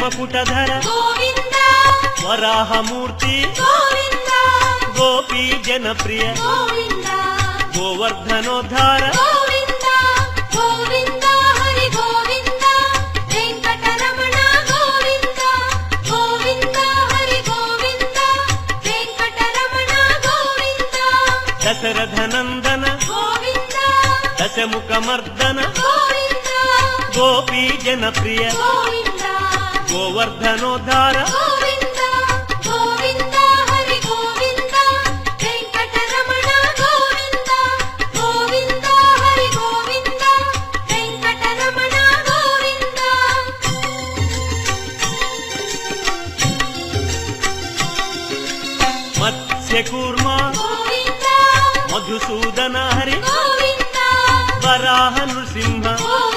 గజముకుటధర Govinda Varahamurthy Govinda Gopi Janapriya Govinda గోవర్ధనోద్ధార Govinda Govinda Hari Govinda Venkataramana Govinda Govinda Hari Govinda Venkataramana Govinda Dasarathanandana Govinda దశముఖమర్దన Govinda Gopi Janapriya Govinda గోవర్ధనోద్ధార Govinda Govinda Hari Govinda Venkataramana Govinda Govinda Hari Govinda Venkataramana Govinda మత్స్యకూర్మ Govinda Madhusudana Hari Govinda Varaha Nrusimha Govinda